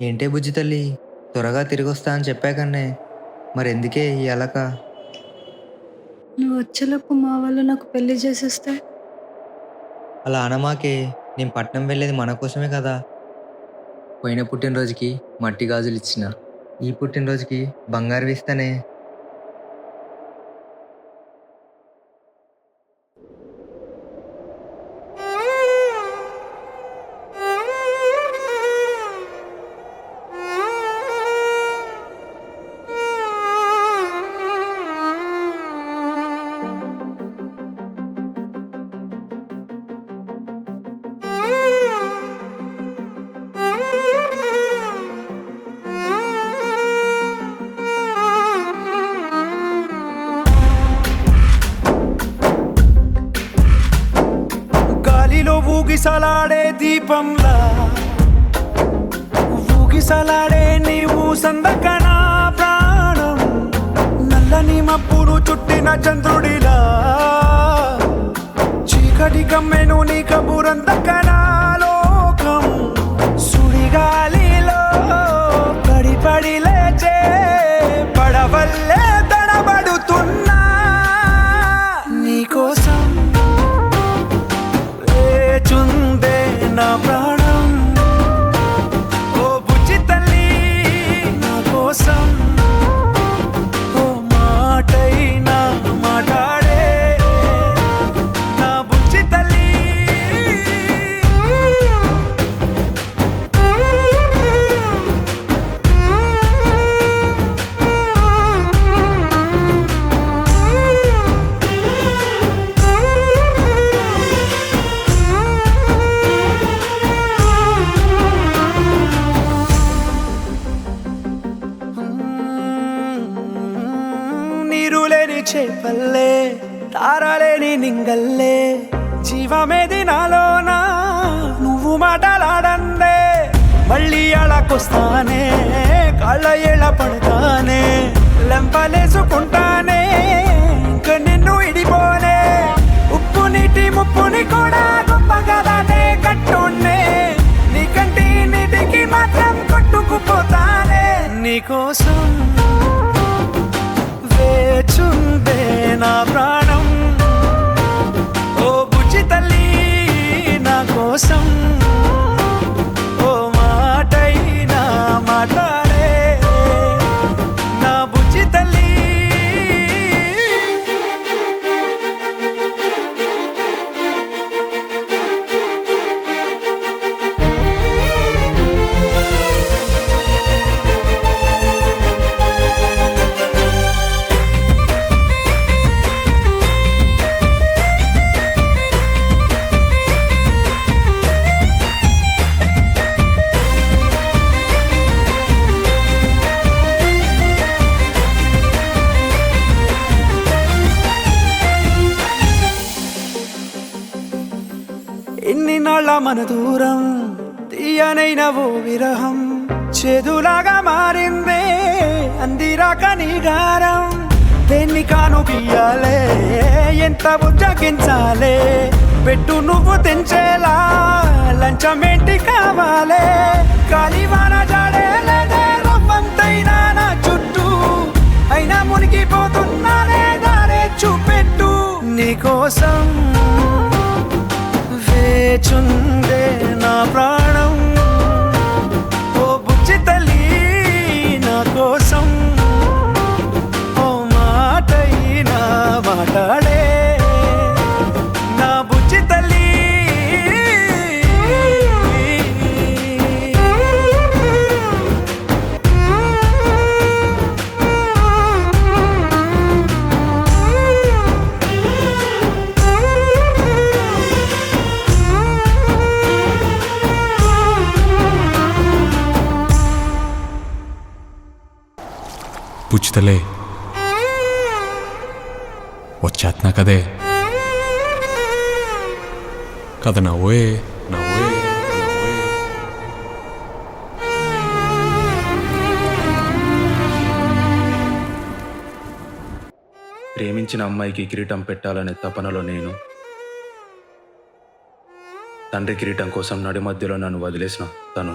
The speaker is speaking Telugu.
ఏంటే బుజ్జి తల్లి, త్వరగా తిరిగొస్తా అని చెప్పాకనే మరెందుకే ఈ అలక? నువ్వు వచ్చేలోపు మా వాళ్ళు నాకు పెళ్లి చేసేస్తే అలా అనమాకే. నేను పట్నం వెళ్ళేది మన కోసమే కదా! పోయిన పుట్టినరోజుకి మట్టి గాజులిచ్చిన. ఈ పుట్టినరోజుకి బంగారువిస్తానే. గాలిలో ఊగిసలాడే దీపంలా ఊగిసలాడే నీవు సందకనా ప్రాణం నల్లని మబ్బును చుట్టిన చంద్రుడిలా చీకటి కమ్మెను నీ కబురందకనా లోకం సుడిగాలిలో పడి లేచే పడవల్లే తడబడుతున్నా నీకోసం చుందే నా ప్రాణం ఓ బుజ్జి తల్లి నా కోసం ఓ మాటైనా మాట్లాడే నా బుజ్జి తల్లి నీరులేని చేపల్లే తారలేని నింగల్లే జీవమేది నాలోనా నువ్వు మాటలాడందే మళ్ళీ అళకొస్తానే కాళ్ళ ఏళ్ళ పడతానే లెంపలేసుకుంటానే ఇంక నిన్ను ఇడిపోనే ఉప్పు నీటి ముప్పుని కూడా గొప్పగా దానే కట్టునే నీ కంటి నీటికి మాత్రం కొట్టుకుపోతానే నీకోసం వేచుందే నా ప్రాణం ఓ బుజ్జి తల్లి నా కోసం ఓ మాటైనా మాట్లాడే నా బుజ్జి తల్లి ఎన్ని నాళ్ళ మన దూరం తీయనైన ఓ విరహం చేదులాగా మారిందే అందిరాక నీగారం దేన్ని కాను బియ్యాలే ఎంత బుజ్జగించాలే పెట్టు నువ్వు తెంచేలా లంచమేంటి కావాలే కాలివాన జాడేలేదే రవ్వంతైనా నా చుట్టూ అయినా మునిగిపోతున్నానే దారే చూపెట్టు నీకోసం వేచుందే నా ప్రాణం ఓ బుజ్జి తల్లి నా కోసం ఓ మాటైనా మాట్లాడే నా బుజ్జి తల్లి పుచ్చితలే వచ్చేస్తున్నా కదే కథ నవ్వే నవ్వే ప్రేమించిన అమ్మాయికి కిరీటం పెట్టాలనే తపనలో నేను తండ్రి కిరీటం కోసం నడి మధ్యలో నన్ను వదిలేసిన తను